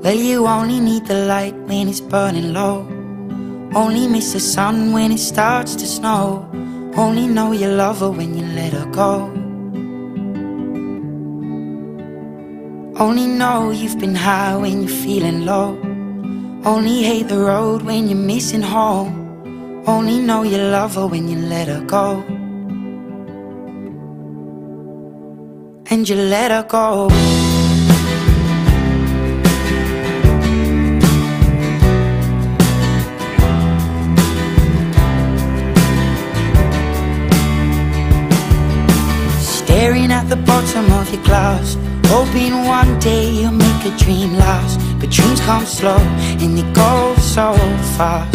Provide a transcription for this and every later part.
Well, you only need the light when it's burning low. Only miss the sun when it starts to snow. Only know you love her when you let her go. Only know you've been high when you're feeling low. Only hate the road when you're missing home. Only know you love her when you let her go. And you let her go. Staring at the bottom of your glass, hoping one day you'll make a dream last. But dreams come slow and they go so fast.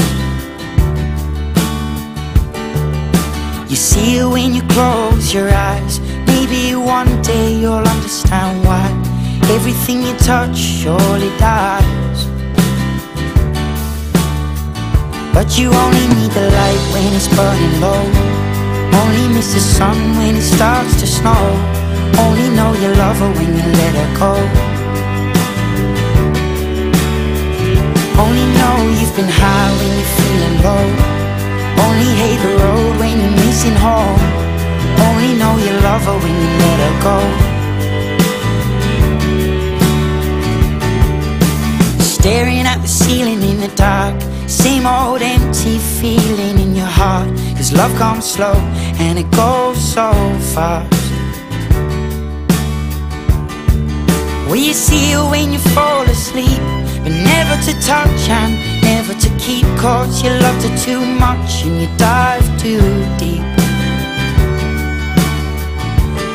You see it when you close your eyes. Maybe one day you'll understand why everything you touch surely dies. But you only need the light when it's burning low. Only miss the sun when it starts to snow. Only know you love her when you let her go. Only know you've been high when you're feeling low. Only hate the road when you're missing home. Only know you love her when you let her go. Staring at the ceiling in the dark, same old empty feeling in your heart. 'Cause love comes slow and it goes so fast. Well, you see it when you fall asleep, but never to touch and never to keep. 'Cause you loved her too much and you dive too deep.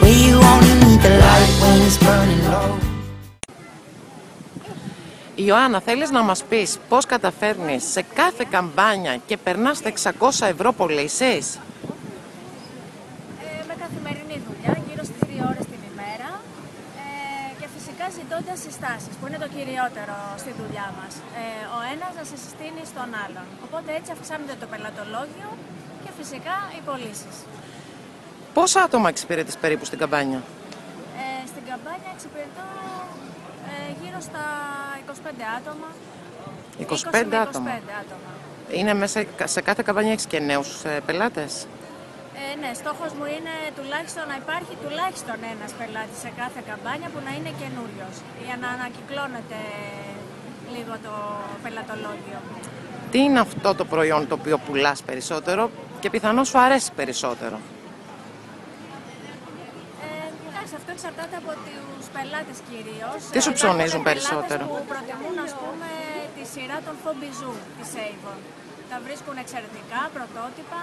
Well, you only need the light when it's burning low. Ιωάννα, θέλεις να μας πεις πώς καταφέρνεις σε κάθε καμπάνια και περνάς τα 600 ευρώ πωλήσεις? Με καθημερινή δουλειά, γύρω στις 2 ώρες την ημέρα και φυσικά ζητώντας συστάσεις, που είναι το κυριότερο στη δουλειά μας. Ο ένας να σε συστήνει στον άλλον. Οπότε έτσι αυξάνεται το πελατολόγιο και φυσικά οι πωλήσεις. Πόσα άτομα εξυπηρετείς περίπου στην καμπάνια? Στην καμπάνια εξυπηρετώ γύρω στα 25 άτομα. 25 άτομα. Είναι μέσα σε κάθε καμπάνια, έχεις και νέους πελάτες? Ναι, στόχος μου είναι τουλάχιστον να υπάρχει τουλάχιστον ένας πελάτης σε κάθε καμπάνια που να είναι καινούριος, για να ανακυκλώνεται λίγο το πελατολόγιο. Τι είναι αυτό το προϊόν το οποίο πουλάς περισσότερο και πιθανώς σου αρέσει περισσότερο? Εντάξει, αυτό εξαρτάται από τους πελάτες κυρίως. Τι σου ψωνίζουν περισσότερο? Που προτιμούν, ας πούμε, τη σειρά των Φομπιζού της Avon. Τα βρίσκουν εξαιρετικά, πρωτότυπα,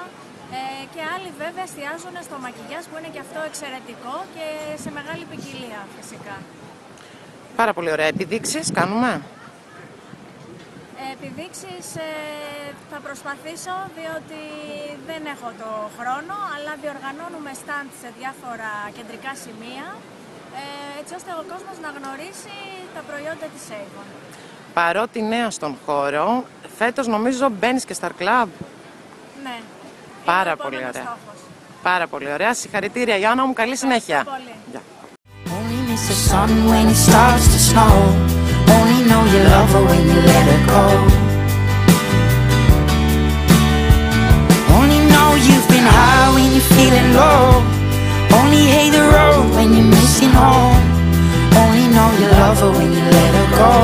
και άλλοι βέβαια εστιάζουν στο μακιγιάζ που είναι και αυτό εξαιρετικό και σε μεγάλη ποικιλία φυσικά. Πάρα πολύ ωραία. Επιδείξεις κάνουμε? Επιδείξεις θα προσπαθήσω, διότι δεν έχω το χρόνο, αλλά διοργανώνουμε stand σε διάφορα κεντρικά σημεία, έτσι ώστε ο κόσμος να γνωρίσει τα προϊόντα της Avon. Παρότι νέα στον χώρο, φέτος νομίζω μπαίνεις και Star Club. Ναι. Πάρα πολύ ωραία. Στόχος. Πάρα πολύ ωραία. Συγχαρητήρια, Ιωάννα μου. Καλή συνέχεια. Πολύ. Only miss the sun when it starts to snow. Only know you love her when you let her go. Only know you've been high when you're feeling low. Only hate the road when you're missing home. Only know you love her when you let her go.